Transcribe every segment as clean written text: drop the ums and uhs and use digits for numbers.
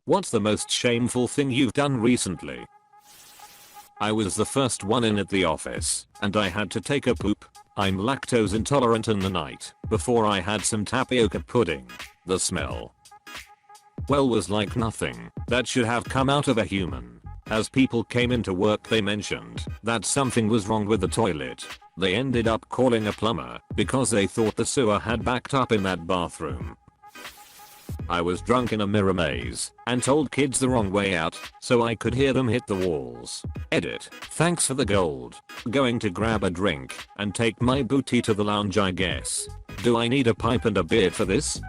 What's the most shameful thing you've done recently? I was the first one in at the office, and I had to take a poop. I'm lactose intolerant in the night before I had some tapioca pudding. The smell, well, was like nothing that should have come out of a human. As people came into work, they mentioned that something was wrong with the toilet. They ended up calling a plumber because they thought the sewer had backed up in that bathroom. I was drunk in a mirror maze and told kids the wrong way out so I could hear them hit the walls. Edit. Thanks for the gold. Going to grab a drink and take my booty to the lounge, I guess. Do I need a pipe and a beard for this?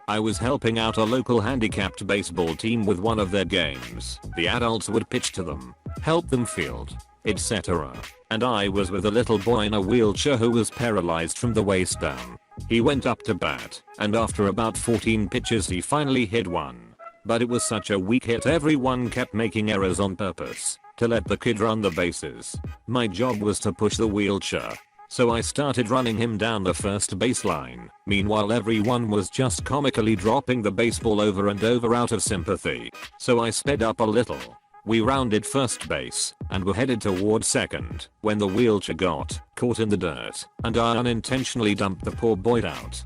I was helping out a local handicapped baseball team with one of their games. The adults would pitch to them, help them field, etc. And I was with a little boy in a wheelchair who was paralyzed from the waist down. He went up to bat, and after about 14 pitches he finally hit one. But it was such a weak hit, everyone kept making errors on purpose to let the kid run the bases. My job was to push the wheelchair, so I started running him down the first baseline. Meanwhile, everyone was just comically dropping the baseball over and over out of sympathy, so I sped up a little. We rounded first base and were headed towards second when the wheelchair got caught in the dirt and I unintentionally dumped the poor boy out.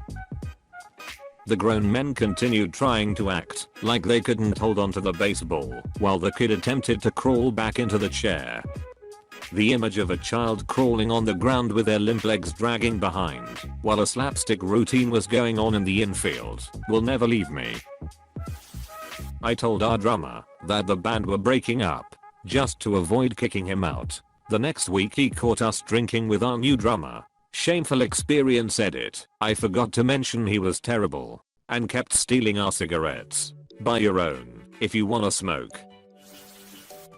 The grown men continued trying to act like they couldn't hold onto the baseball while the kid attempted to crawl back into the chair. The image of a child crawling on the ground with their limp legs dragging behind while a slapstick routine was going on in the infield will never leave me. I told our drummer that the band were breaking up just to avoid kicking him out. The next week he caught us drinking with our new drummer. Shameful experience. Edit. I forgot to mention he was terrible and kept stealing our cigarettes. Buy your own if you wanna smoke.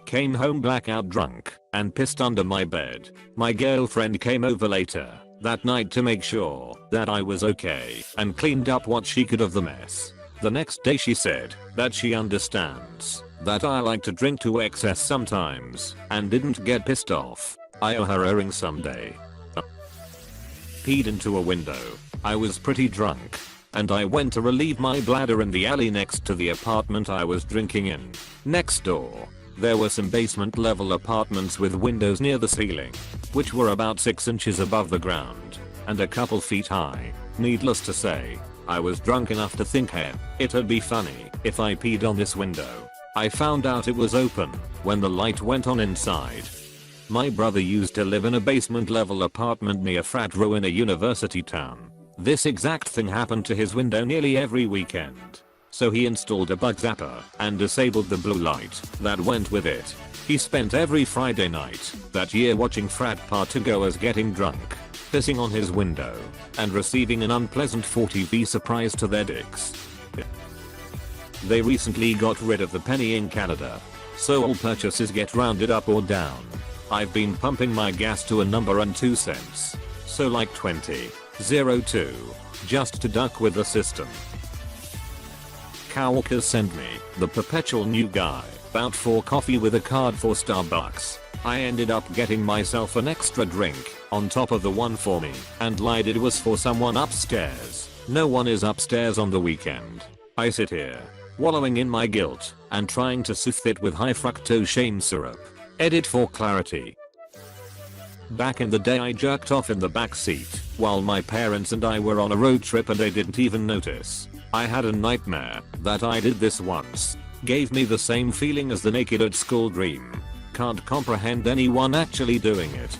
Came home blackout drunk and pissed under my bed. My girlfriend came over later that night to make sure that I was okay and cleaned up what she could of the mess. The next day she said that she understands that I like to drink to excess sometimes and didn't get pissed off. I owe her a ring someday. Peed into a window. I was pretty drunk and I went to relieve my bladder in the alley next to the apartment I was drinking in. Next door, there were some basement level apartments with windows near the ceiling, which were about 6 inches above the ground and a couple feet high. Needless to say, I was drunk enough to think, hey, it'd be funny if I peed on this window. I found out it was open when the light went on inside. My brother used to live in a basement level apartment near frat row in a university town. This exact thing happened to his window nearly every weekend. So he installed a bug zapper and disabled the blue light that went with it. He spent every Friday night that year watching frat party goers getting drunk, pissing on his window, and receiving an unpleasant 40V surprise to their dicks. They recently got rid of the penny in Canada, so all purchases get rounded up or down. I've been pumping my gas to a number and 2 cents, so like 20.02, just to duck with the system. Coworkers send me the perpetual new guy about for coffee with a card for Starbucks. I ended up getting myself an extra drink on top of the one for me and lied it was for someone upstairs. No one is upstairs on the weekend. I sit here, wallowing in my guilt and trying to soothe it with high fructose shame syrup. Edit for clarity. Back in the day I jerked off in the back seat while my parents and I were on a road trip and they didn't even notice. I had a nightmare that I did this once. Gave me the same feeling as the naked at school dream. Can't comprehend anyone actually doing it.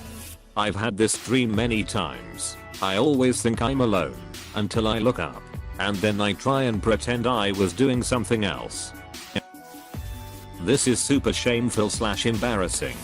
I've had this dream many times. I always think I'm alone until I look up and then I try and pretend I was doing something else. This is super shameful / embarrassing.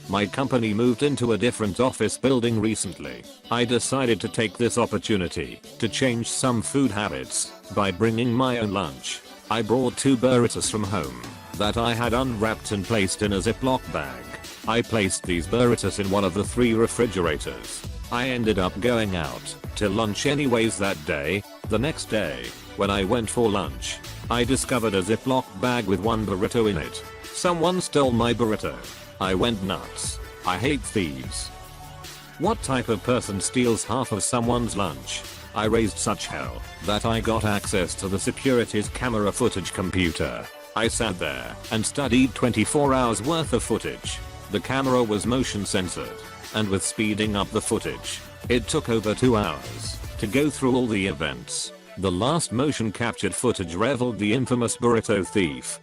My company moved into a different office building recently. I decided to take this opportunity to change some food habits by bringing my own lunch. I brought 2 burritos from home that I had unwrapped and placed in a Ziploc bag. I placed these burritos in one of the 3 refrigerators. I ended up going out to lunch anyways that day. The next day, when I went for lunch, I discovered a Ziploc bag with 1 burrito in it. Someone stole my burrito. I went nuts. I hate thieves. What type of person steals half of someone's lunch? I raised such hell that I got access to the security's camera footage computer. I sat there and studied 24 hours worth of footage. The camera was motion censored, and with speeding up the footage, it took over 2 hours to go through all the events. The last motion captured footage revealed the infamous burrito thief.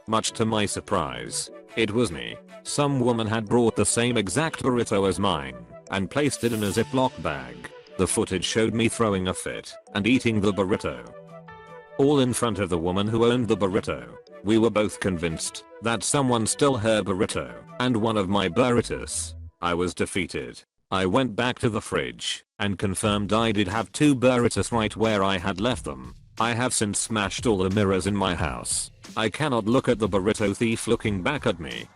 Much to my surprise, it was me. Some woman had brought the same exact burrito as mine and placed it in a Ziploc bag. The footage showed me throwing a fit and eating the burrito, all in front of the woman who owned the burrito. We were both convinced that someone stole her burrito and one of my burritos. I was defeated. I went back to the fridge and confirmed I did have 2 burritos right where I had left them. I have since smashed all the mirrors in my house. I cannot look at the burrito thief looking back at me.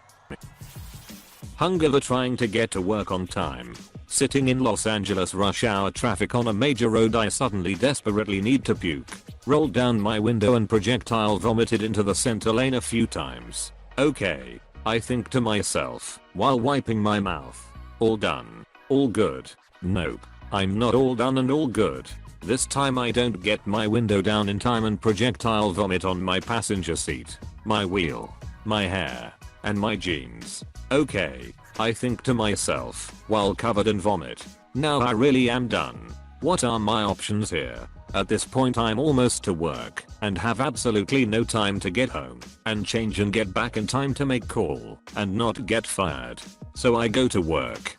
Hunger trying to get to work on time. Sitting in Los Angeles rush hour traffic on a major road, I suddenly desperately need to puke. Rolled down my window and projectile vomited into the center lane a few times. Okay, I think to myself while wiping my mouth. All done. All good. Nope, I'm not all done and all good. This time I don't get my window down in time and projectile vomit on my passenger seat, my wheel, my hair, and my jeans. Okay, I think to myself while covered in vomit. Now I really am done. What are my options here? At this point I'm almost to work and have absolutely no time to get home and change and get back in time to make call and not get fired. So I go to work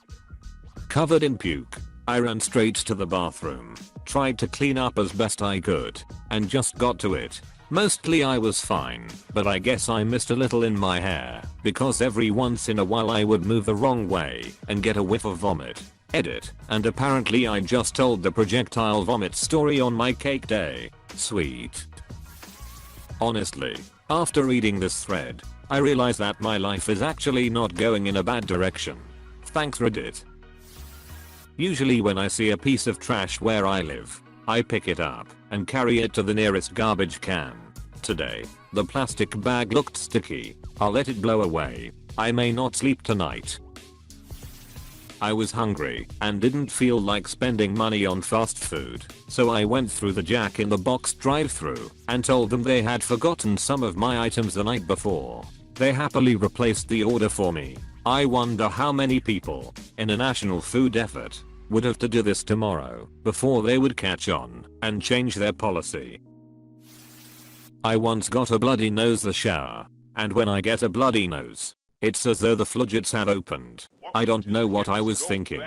covered in puke. I ran straight to the bathroom, tried to clean up as best I could, and just got to it. Mostly I was fine, but I guess I missed a little in my hair because every once in a while I would move the wrong way and get a whiff of vomit. Edit. And apparently I just told the projectile vomit story on my cake day. Sweet. Honestly, after reading this thread, I realize that my life is actually not going in a bad direction. Thanks Reddit. Usually when I see a piece of trash where I live, I pick it up and carry it to the nearest garbage can. Today, the plastic bag looked sticky. I'll let it blow away. I may not sleep tonight. I was hungry and didn't feel like spending money on fast food, so I went through the Jack in the Box drive-thru and told them they had forgotten some of my items the night before. They happily replaced the order for me. I wonder how many people, in a national food effort, would have to do this tomorrow before they would catch on and change their policy. I once got a bloody nose the shower, and when I get a bloody nose, it's as though the floodgates had opened. I don't know what I was thinking,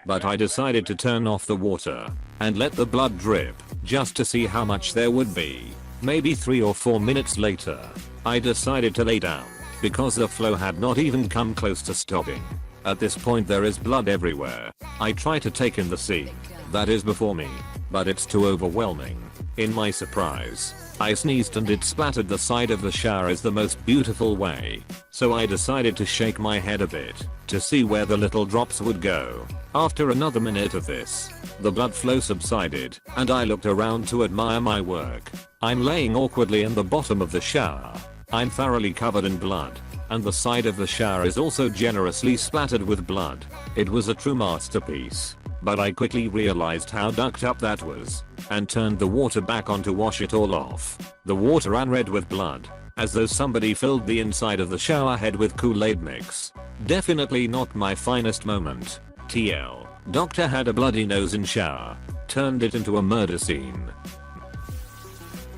but I decided to turn off the water and let the blood drip just to see how much there would be. Maybe 3 or 4 minutes later, I decided to lay down because the flow had not even come close to stopping. At this point there is blood everywhere. I try to take in the scene that is before me, but it's too overwhelming. In my surprise, I sneezed and it splattered the side of the shower is the most beautiful way. So I decided to shake my head a bit to see where the little drops would go. After another minute of this, the blood flow subsided and I looked around to admire my work. I'm laying awkwardly in the bottom of the shower. I'm thoroughly covered in blood, and the side of the shower is also generously splattered with blood. It was a true masterpiece, but I quickly realized how ducked up that was, and turned the water back on to wash it all off. The water ran red with blood, as though somebody filled the inside of the shower head with Kool-Aid mix. Definitely not my finest moment. TL. Doctor had a bloody nose in shower, turned it into a murder scene.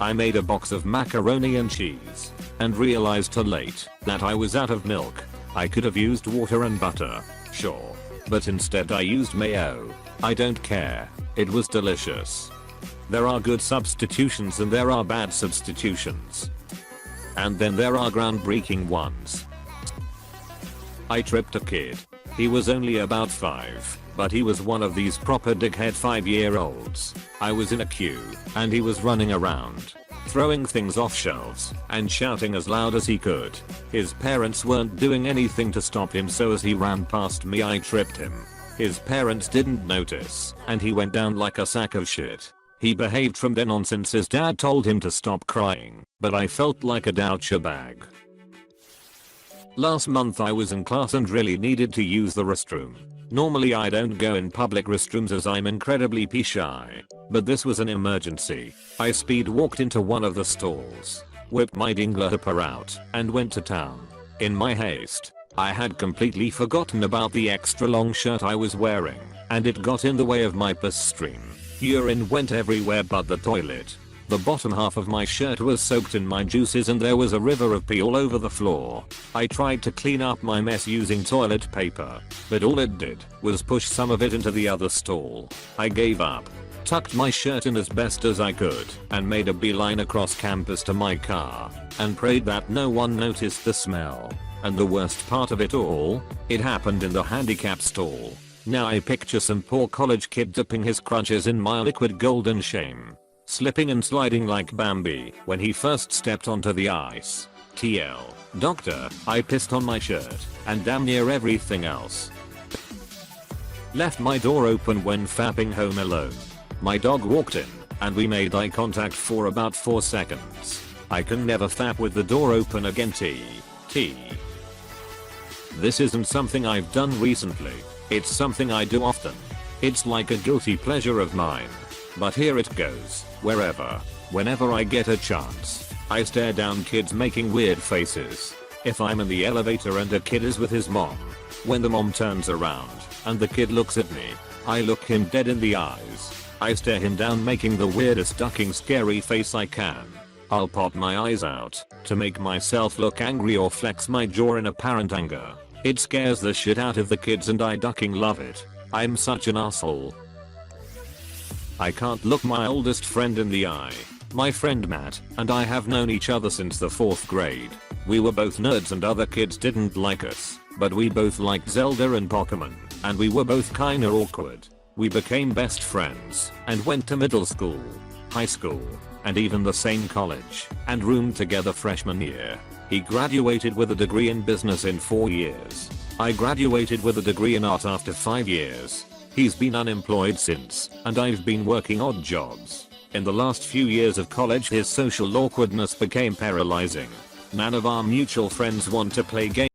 I made a box of macaroni and cheese, and realized too late that I was out of milk. I could have used water and butter, sure, but instead I used mayo. I don't care, it was delicious. There are good substitutions and there are bad substitutions. And then there are groundbreaking ones. I tripped a kid. He was only about 5, but he was one of these proper dickhead 5-year-olds. I was in a queue, and he was running around, throwing things off shelves, and shouting as loud as he could. His parents weren't doing anything to stop him, so as he ran past me I tripped him. His parents didn't notice, and he went down like a sack of shit. He behaved from then on since his dad told him to stop crying, but I felt like a douchebag. Last month I was in class and really needed to use the restroom. Normally I don't go in public restrooms as I'm incredibly pee shy. But this was an emergency. I speed walked into one of the stalls, whipped my dingler hopper out, and went to town. In my haste, I had completely forgotten about the extra long shirt I was wearing, and it got in the way of my piss stream. Urine went everywhere but the toilet. The bottom half of my shirt was soaked in my juices and there was a river of pee all over the floor. I tried to clean up my mess using toilet paper, but all it did was push some of it into the other stall. I gave up, tucked my shirt in as best as I could, and made a beeline across campus to my car, and prayed that no one noticed the smell. And the worst part of it all, it happened in the handicap stall. Now I picture some poor college kid dipping his crutches in my liquid golden shame, slipping and sliding like Bambi when he first stepped onto the ice. TL. Doctor, I pissed on my shirt, and damn near everything else. Left my door open when fapping home alone. My dog walked in, and we made eye contact for about 4 seconds. I can never fap with the door open again. T. This isn't something I've done recently. It's something I do often. It's like a guilty pleasure of mine. But here it goes. Whenever I get a chance, I stare down kids making weird faces. If I'm in the elevator and a kid is with his mom, when the mom turns around and the kid looks at me, I look him dead in the eyes. I stare him down making the weirdest ducking scary face I can. I'll pop my eyes out to make myself look angry or flex my jaw in apparent anger. It scares the shit out of the kids and I ducking love it. I'm such an asshole. I can't look my oldest friend in the eye. My friend Matt and I have known each other since the 4th grade. We were both nerds and other kids didn't like us, but we both liked Zelda and Pokemon, and we were both kinda awkward. We became best friends and went to middle school, high school, and even the same college, and roomed together freshman year. He graduated with a degree in business in 4 years. I graduated with a degree in art after 5 years. He's been unemployed since, and I've been working odd jobs. In the last few years of college his social awkwardness became paralyzing. None of our mutual friends want to play games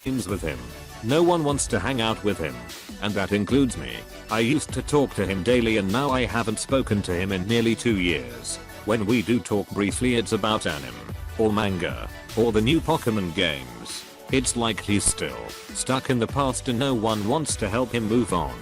with him. No one wants to hang out with him. And that includes me. I used to talk to him daily and now I haven't spoken to him in nearly 2 years. When we do talk briefly it's about anime, or manga, or the new Pokemon games. It's like he's still stuck in the past and no one wants to help him move on.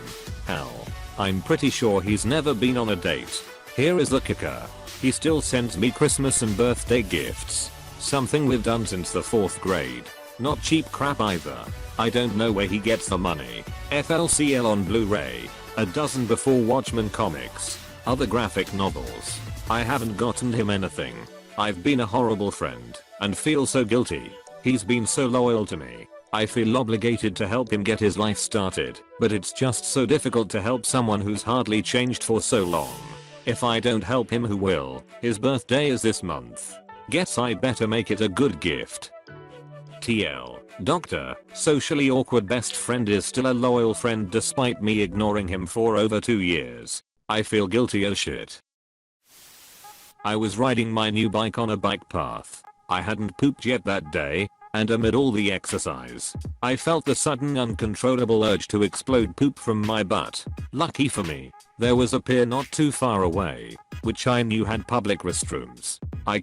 Hell, I'm pretty sure he's never been on a date. Here is the kicker. He still sends me Christmas and birthday gifts. Something we've done since the 4th grade. Not cheap crap either. I don't know where he gets the money. FLCL on Blu-ray. A dozen Before Watchmen comics. Other graphic novels. I haven't gotten him anything. I've been a horrible friend and feel so guilty. He's been so loyal to me. I feel obligated to help him get his life started, but it's just so difficult to help someone who's hardly changed for so long. If I don't help him, who will? His birthday is this month. Guess I better make it a good gift. TL. Doctor, socially awkward best friend is still a loyal friend despite me ignoring him for over 2 years. I feel guilty as shit. I was riding my new bike on a bike path. I hadn't pooped yet that day, and amid all the exercise, I felt the sudden uncontrollable urge to explode poop from my butt. Lucky for me, there was a pier not too far away, which I knew had public restrooms. I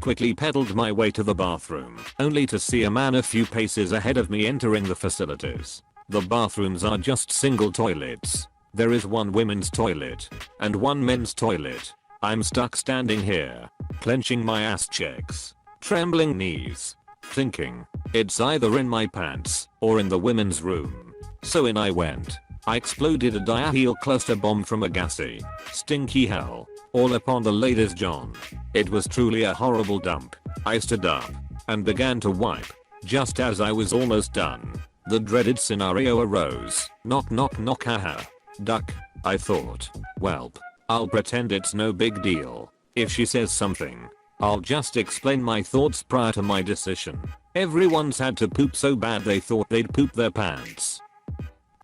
quickly pedaled my way to the bathroom, only to see a man a few paces ahead of me entering the facilities. The bathrooms are just single toilets. There is one women's toilet and one men's toilet. I'm stuck standing here, clenching my ass cheeks, trembling knees, thinking, it's either in my pants or in the women's room. So in I went. I exploded a diaheal cluster bomb from a gassy, stinky hell, all upon the ladies' John. It was truly a horrible dump. I stood up and began to wipe. Just as I was almost done, the dreaded scenario arose. Knock knock knock, haha. Duck, I thought. Welp. I'll pretend it's no big deal. If she says something, I'll just explain my thoughts prior to my decision. Everyone's had to poop so bad they thought they'd poop their pants.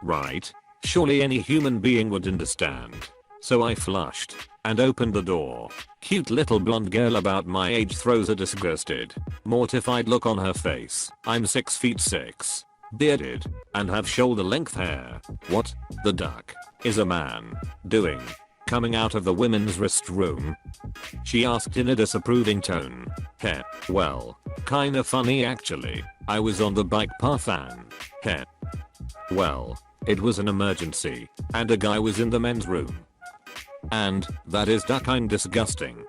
Right? Surely any human being would understand. So I flushed and opened the door. Cute little blonde girl about my age throws a disgusted, mortified look on her face. I'm 6'6", bearded, and have shoulder length hair. What the duck is a man doing coming out of the women's restroom? She asked in a disapproving tone. Heh, well, kinda funny actually. I was on the bike path and heh, well, it was an emergency and a guy was in the men's room. And that is duck-kind disgusting.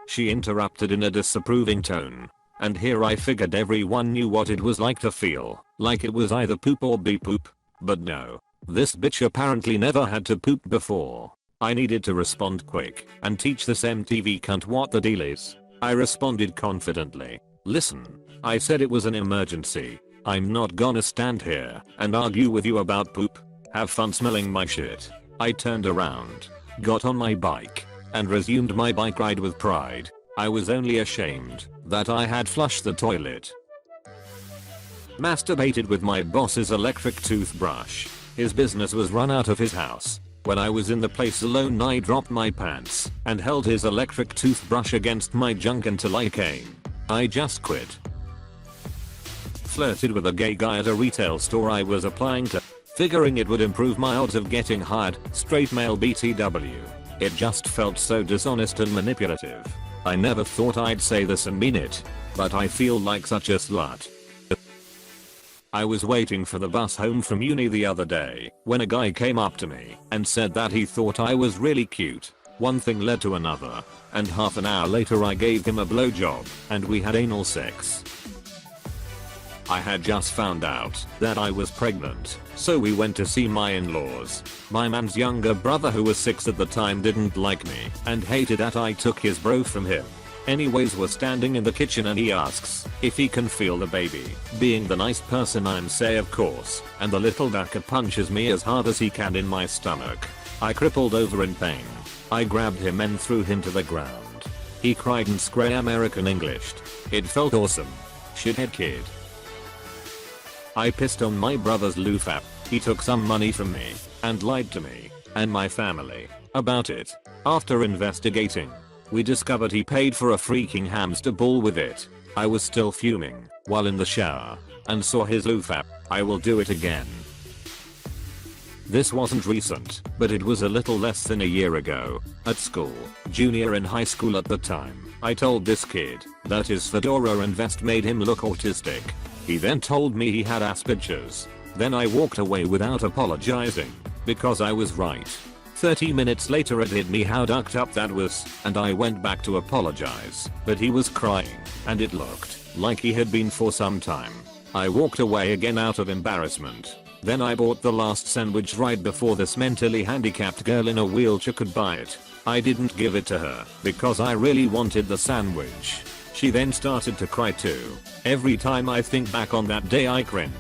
She interrupted in a disapproving tone. And here I figured everyone knew what it was like to feel like it was either poop or be poop. But no. This bitch apparently never had to poop before. I needed to respond quick and teach this MTV cunt what the deal is. I responded confidently. Listen, I said it was an emergency. I'm not gonna stand here and argue with you about poop. Have fun smelling my shit. I turned around, got on my bike, and resumed my bike ride with pride. I was only ashamed that I had flushed the toilet. Masturbated with my boss's electric toothbrush. His business was run out of his house. When I was in the place alone, I dropped my pants and held his electric toothbrush against my junk until I came. I just quit. Flirted with a gay guy at a retail store I was applying to, figuring it would improve my odds of getting hired. Straight male BTW. It just felt so dishonest and manipulative. I never thought I'd say this and mean it, but I feel like such a slut. I was waiting for the bus home from uni the other day when a guy came up to me and said that he thought I was really cute. One thing led to another, and half an hour later I gave him a blowjob and we had anal sex. I had just found out that I was pregnant, so we went to see my in-laws. My man's younger brother, who was 6 at the time, didn't like me and hated that I took his bro from him. Anyways, we're standing in the kitchen and he asks if he can feel the baby. Being the nice person I'm, say of course, and the little ducker punches me as hard as he can in my stomach. I crippled over in pain. I grabbed him and threw him to the ground. He cried and screamed American Englished. It felt awesome. Shithead kid. I pissed on my brother's loofah. He took some money from me and lied to me and my family about it. After investigating, we discovered he paid for a freaking hamster ball with it. I was still fuming while in the shower and saw his loofah. I will do it again. This wasn't recent, but it was a little less than a year ago. At school, junior in high school at the time, I told this kid that his fedora and vest made him look autistic. He then told me he had Asperger's. Then I walked away without apologizing, because I was right. 30 minutes later it hit me how ducked up that was, and I went back to apologize, but he was crying, and it looked like he had been for some time. I walked away again out of embarrassment. Then I bought the last sandwich right before this mentally handicapped girl in a wheelchair could buy it. I didn't give it to her because I really wanted the sandwich. She then started to cry too. Every time I think back on that day I cringe.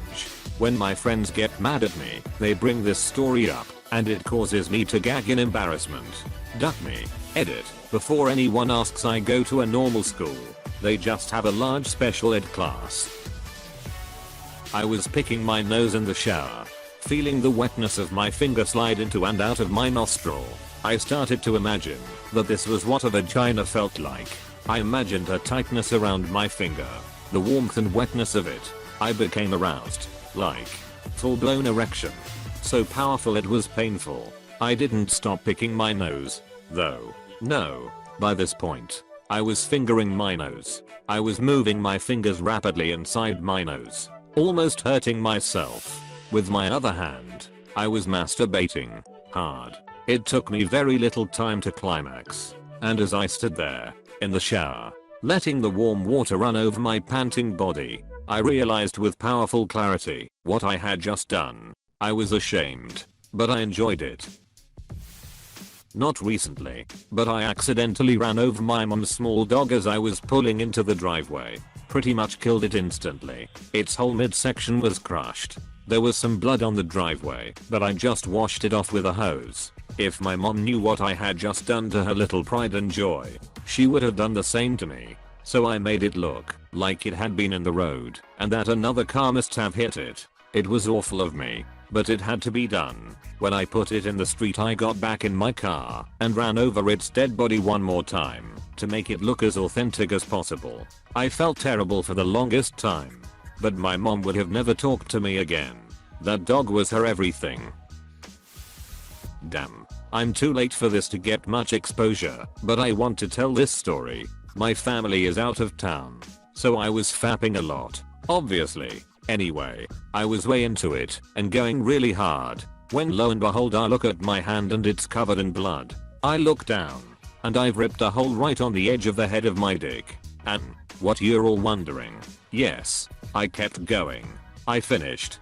When my friends get mad at me, they bring this story up, and it causes me to gag in embarrassment. Duck me. Edit. Before anyone asks, I go to a normal school. They just have a large special ed class. I was picking my nose in the shower, feeling the wetness of my finger slide into and out of my nostril. I started to imagine that this was what a vagina felt like. I imagined a tightness around my finger, the warmth and wetness of it. I became aroused, like full-blown erection. So powerful it was painful. I didn't stop picking my nose, though. No. By this point, I was fingering my nose. I was moving my fingers rapidly inside my nose, almost hurting myself. With my other hand, I was masturbating hard. It took me very little time to climax. And as I stood there, in the shower, letting the warm water run over my panting body, I realized with powerful clarity what I had just done. I was ashamed, but I enjoyed it. Not recently, but I accidentally ran over my mom's small dog as I was pulling into the driveway. Pretty much killed it instantly. Its whole midsection was crushed. There was some blood on the driveway, but I just washed it off with a hose. If my mom knew what I had just done to her little pride and joy, she would have done the same to me. So I made it look like it had been in the road and that another car must have hit it. It was awful of me. but it had to be done. When I put it in the street, I got back in my car and ran over its dead body one more time to make it look as authentic as possible. I felt terrible for the longest time, but my mom would have never talked to me again. That dog was her everything. Damn, I'm too late for this to get much exposure, but I want to tell this story. My family is out of town, so I was fapping a lot, obviously. Anyway, I was way into it and going really hard when lo and behold I look at my hand and it's covered in blood. I look down and I've ripped a hole right on the edge of the head of my dick. And what you're all wondering, yes, I kept going. I finished.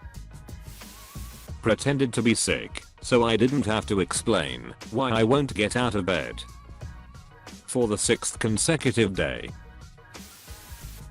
Pretended to be sick so I didn't have to explain why I won't get out of bed. For the 6th consecutive day.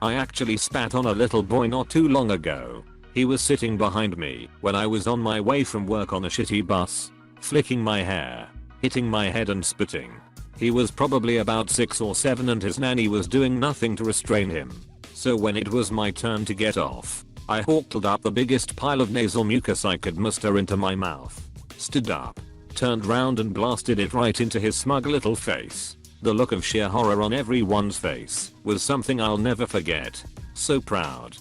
I actually spat on a little boy not too long ago. He was sitting behind me when I was on my way from work on a shitty bus, flicking my hair, hitting my head and spitting. He was probably about 6 or 7 and his nanny was doing nothing to restrain him. So when it was my turn to get off, I hawkled up the biggest pile of nasal mucus I could muster into my mouth, stood up, turned round and blasted it right into his smug little face. The look of sheer horror on everyone's face was something I'll never forget. So proud.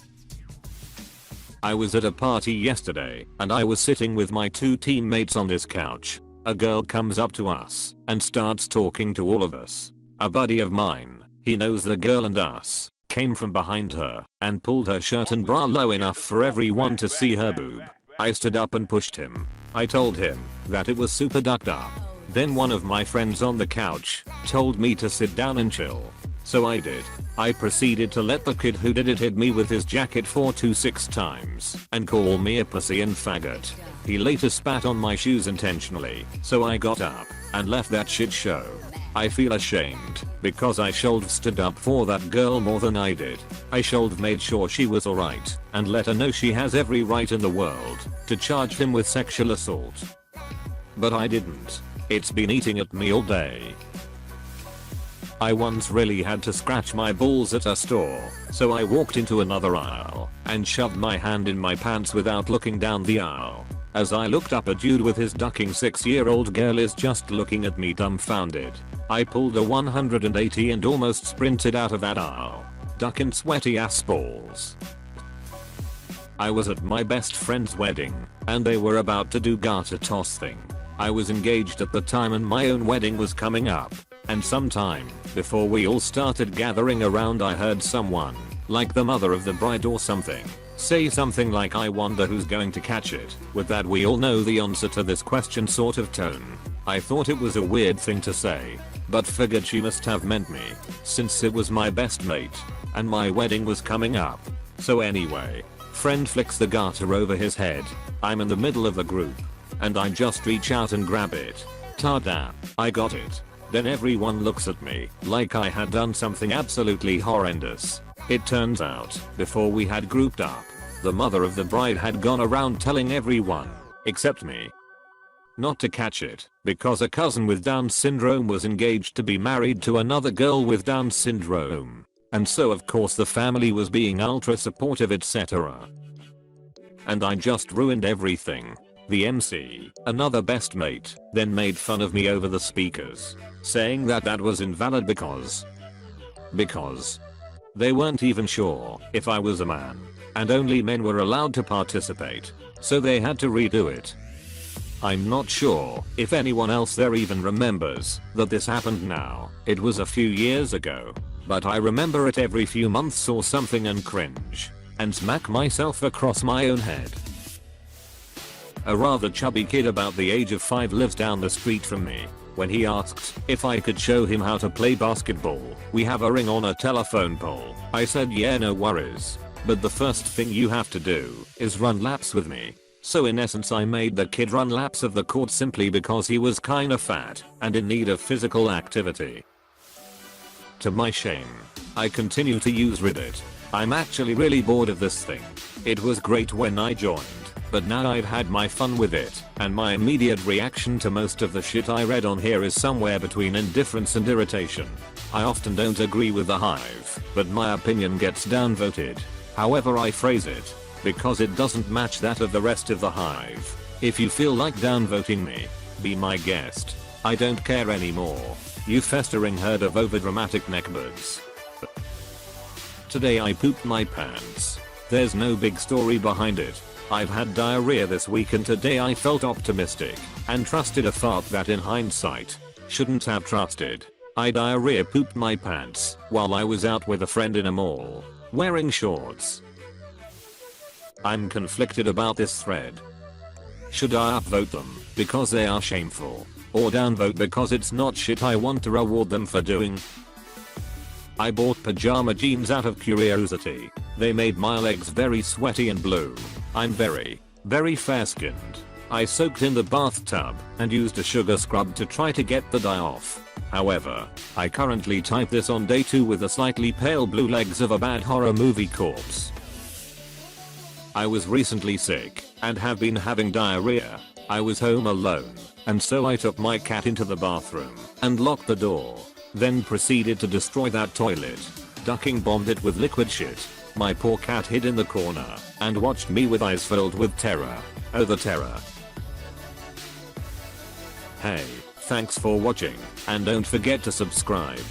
I was at a party yesterday and I was sitting with my 2 teammates on this couch. A girl comes up to us and starts talking to all of us. A buddy of mine, he knows the girl and us, came from behind her and pulled her shirt and bra low enough for everyone to see her boob. I stood up and pushed him. I told him that it was super ducked up. Then one of my friends on the couch told me to sit down and chill. So I did. I proceeded to let the kid who did it hit me with his jacket 4 to 6 times and call me a pussy and faggot. He later spat on my shoes intentionally, so I got up and left that shit show. I feel ashamed because I should've stood up for that girl more than I did. I should've made sure she was alright and let her know she has every right in the world to charge him with sexual assault. But I didn't. It's been eating at me all day. I once really had to scratch my balls at a store, so I walked into another aisle and shoved my hand in my pants without looking down the aisle. As I looked up, a dude with his ducking 6-year-old girl is just looking at me dumbfounded. I pulled a 180 and almost sprinted out of that aisle, ducking sweaty ass balls. I was at my best friend's wedding and they were about to do garter toss thing. I was engaged at the time and my own wedding was coming up. And sometime before we all started gathering around, I heard someone, like the mother of the bride or something, say something like, "I wonder who's going to catch it," with that "we all know the answer to this question" sort of tone. I thought it was a weird thing to say, but figured she must have meant me, since it was my best mate and my wedding was coming up. So anyway, friend flicks the garter over his head. I'm in the middle of the group and I just reach out and grab it. Ta-da, I got it. Then everyone looks at me like I had done something absolutely horrendous. It turns out, before we had grouped up, the mother of the bride had gone around telling everyone, except me, not to catch it, because a cousin with Down syndrome was engaged to be married to another girl with Down syndrome. And so of course the family was being ultra supportive, etc. And I just ruined everything. The MC, another best mate, then made fun of me over the speakers, saying that was invalid because they weren't even sure if I was a man, and only men were allowed to participate, so they had to redo it. I'm not sure if anyone else there even remembers that this happened now. It was a few years ago, but I remember it every few months or something and cringe and smack myself across my own head. A rather chubby kid about the age of 5 lives down the street from me. When he asked if I could show him how to play basketball, we have a ring on a telephone pole. I said yeah, no worries, but the first thing you have to do is run laps with me. So in essence I made the kid run laps of the court simply because he was kinda fat and in need of physical activity. To my shame, I continue to use Reddit. I'm actually really bored of this thing. It was great when I joined, but now I've had my fun with it, and my immediate reaction to most of the shit I read on here is somewhere between indifference and irritation. I often don't agree with the hive, but my opinion gets downvoted. However I phrase it, because it doesn't match that of the rest of the hive. If you feel like downvoting me, be my guest. I don't care anymore. You festering herd of overdramatic neckbeards. Today I pooped my pants. There's no big story behind it. I've had diarrhea this week and today I felt optimistic and trusted a fart that in hindsight shouldn't have trusted. I diarrhea pooped my pants while I was out with a friend in a mall, wearing shorts. I'm conflicted about this thread. Should I upvote them because they are shameful, or downvote because it's not shit I want to reward them for doing? I bought pajama jeans out of curiosity. They made my legs very sweaty and blue. I'm very fair skinned. I soaked in the bathtub and used a sugar scrub to try to get the dye off. However, I currently type this on day 2 with the slightly pale blue legs of a bad horror movie corpse. I was recently sick and have been having diarrhea. I was home alone, and so I took my cat into the bathroom and locked the door. Then proceeded to destroy that toilet. Ducking bombed it with liquid shit. My poor cat hid in the corner and watched me with eyes filled with terror. Oh, the terror. Hey, thanks for watching, and don't forget to subscribe.